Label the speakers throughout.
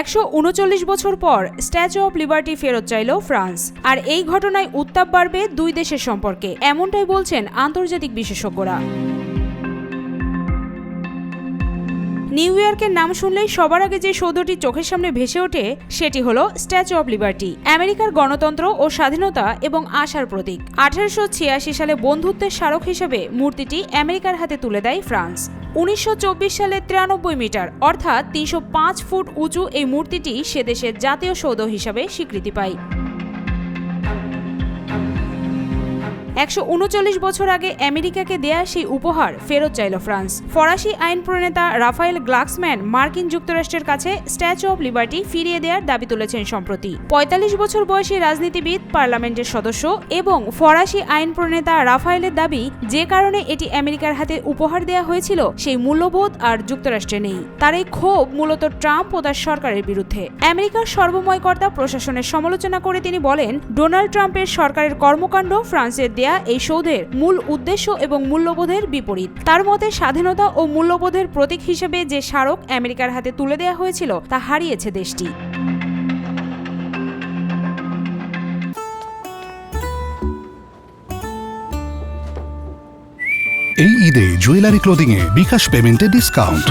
Speaker 1: 139 বছর পর statue of liberty ফেরত চাইল ফ্রান্স। আর এই ঘটনায় উত্তাপ বাড়বে দুই দেশের সম্পর্কে, এমনটাই বলছেন আন্তর্জাতিক বিশেষজ্ঞরা। নিউ ইয়র্কের নাম শুনলেই সবার আগে যে সৌধটি চোখের সামনে ভেসে ওঠে সেটি হলো স্ট্যাচু অব লিবার্টি, আমেরিকার গণতন্ত্র ও স্বাধীনতা এবং আশার প্রতীক। 1886 সালে বন্ধুত্বের স্মারক হিসেবে মূর্তিটি আমেরিকার হাতে তুলে দেয় ফ্রান্স। 1924 সালে 93 মিটার অর্থাৎ 305 ফুট উঁচু এই মূর্তিটি সে দেশের জাতীয় সৌধ হিসাবে স্বীকৃতি পায়। 139 বছর আগে আমেরিকাকে দেয়া সেই উপহার ফেরত চাইল ফ্রান্স। ফরাসি আইন প্রণেতা রাফায়েল গ্লাক্সম্যান মার্কিন যুক্তরাষ্ট্রের কাছে স্ট্যাচু অব লিবার্টি ফিরিয়ে দেওয়ার দাবি তুলেছেন সম্প্রতি। 45 বছর বয়সী রাজনীতিবিদ, পার্লামেন্টের সদস্য এবং ফরাসি আইন প্রণেতা রাফায়েলের দাবি, যে কারণে এটি আমেরিকার হাতে উপহার দেওয়া হয়েছিল সেই মূল্যবোধ আর যুক্তরাষ্ট্রে নেই। তার এই ক্ষোভ মূলত ট্রাম্প ও তার সরকারের বিরুদ্ধে। আমেরিকার সর্বময় কর্তা প্রশাসনের সমালোচনা করে তিনি বলেন, ডোনাল্ড ট্রাম্পের সরকারের কর্মকাণ্ড ফ্রান্সের দেয়া এই সৌধের মূল উদ্দেশ্য এবং মূল্যবোধের বিপরীত। তার মতে, স্বাধীনতা ও মূল্যবোধের প্রতীক হিসেবে যে স্মারক আমেরিকার হাতে তুলে দেওয়া হয়েছিল তা হারিয়েছে দেশটি।
Speaker 2: এই ঈদে জুয়েলারি ক্লোদিং এ বিকাশ পেমেন্টে ডিসকাউন্ট।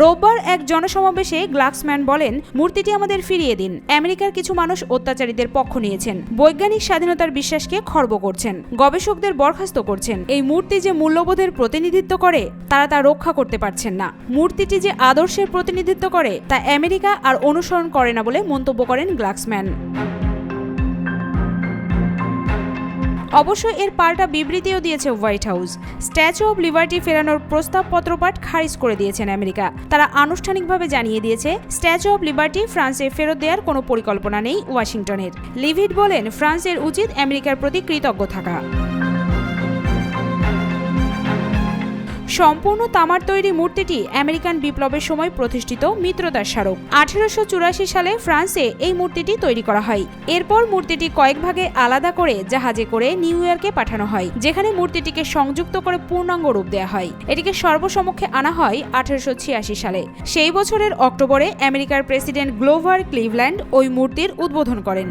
Speaker 1: রোববার এক জনসমাবেশে গ্লাক্সম্যান বলেন, মূর্তিটি আমাদের ফিরিয়ে দিন। আমেরিকার কিছু মানুষ অত্যাচারীদের পক্ষ নিয়েছেন, বৈজ্ঞানিক স্বাধীনতার বিশ্বাসকে খর্ব করছেন, গবেষকদের বরখাস্ত করছেন। এই মূর্তি যে মূল্যবোধের প্রতিনিধিত্ব করে তারা তা রক্ষা করতে পারছেন না। মূর্তিটি যে আদর্শের প্রতিনিধিত্ব করে তা আমেরিকা আর অনুসরণ করে না বলে মন্তব্য করেন গ্লাক্সম্যান। অবশ্য এর পাল্টা বিবৃতিও দিয়েছে white house. Statue of liberty ফেরানোর প্রস্তাব পত্রপাঠ খারিজ করে দিয়েছেন আমেরিকা। তারা আনুষ্ঠানিকভাবে জানিয়ে দিয়েছে, স্ট্যাচু অব লিবার্টি ফ্রান্সে ফেরত দেওয়ার কোনো পরিকল্পনা নেই ওয়াশিংটনের। লিভিট বলেন, ফ্রান্সের উচিত আমেরিকার প্রতি কৃতজ্ঞ থাকা। সম্পূর্ণ তামার তৈরি মূর্তিটি আমেরিকান বিপ্লবের সময় প্রতিষ্ঠিত মিত্রতার স্মারক। 1884 সালে ফ্রান্সে এই মূর্তিটি তৈরি করা হয়। এরপর মূর্তিটি কয়েক ভাগে আলাদা করে জাহাজে করে নিউ ইয়র্কে পাঠানো হয়, যেখানে মূর্তিটিকে সংযুক্ত করে পূর্ণাঙ্গ রূপ দেওয়া হয়। এটিকে সর্বসমক্ষে আনা হয় 1886 সালে। সেই বছরের অক্টোবরে আমেরিকার প্রেসিডেন্ট গ্লোভার ক্লিভল্যান্ড ওই মূর্তির উদ্বোধন করেন।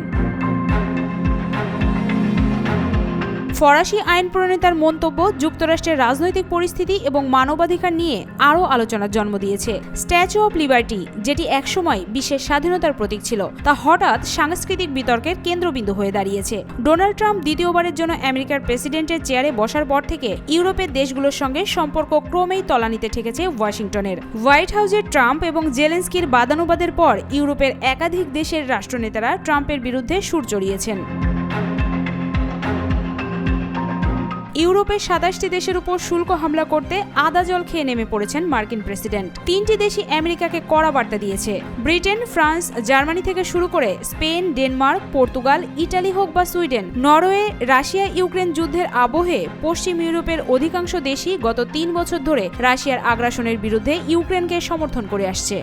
Speaker 1: ফরাসি আইন প্রণেতার মন্তব্য যুক্তরাষ্ট্রের রাজনৈতিক পরিস্থিতি এবং মানবাধিকার নিয়ে আরও আলোচনার জন্ম দিয়েছে। স্ট্যাচু অব লিবার্টি, যেটি একসময় বিশ্বের স্বাধীনতার প্রতীক ছিল, তা হঠাৎ সাংস্কৃতিক বিতর্কের কেন্দ্রবিন্দু হয়ে দাঁড়িয়েছে। ডোনাল্ড ট্রাম্প দ্বিতীয়বারের জন্য আমেরিকার প্রেসিডেন্টের চেয়ারে বসার পর থেকে ইউরোপের দেশগুলোর সঙ্গে সম্পর্ক ক্রমেই তলানিতে ঠেকেছে ওয়াশিংটনের। হোয়াইট হাউসের ট্রাম্প এবং জেলেন্সকির বাদানুবাদের পর ইউরোপের একাধিক দেশের রাষ্ট্রনেতারা ট্রাম্পের বিরুদ্ধে সুর চড়িয়েছেন। ইউরোপের 27টি দেশের উপর শুল্ক হামলা করতে আদা জল খেয়ে নেমে পড়েছেন মার্কিন প্রেসিডেন্ট। 3টি দেশই আমেরিকাকে কড়া বার্তা দিয়েছে। ব্রিটেন, ফ্রান্স, জার্মানি থেকে শুরু করে স্পেন, ডেনমার্ক, পর্তুগাল, ইটালি হোক বা সুইডেন, নরওয়ে, রাশিয়া ইউক্রেন যুদ্ধের আবহে পশ্চিম ইউরোপের অধিকাংশ দেশই গত 3 বছর ধরে রাশিয়ার আগ্রাসনের বিরুদ্ধে ইউক্রেনকে সমর্থন করে আসছে।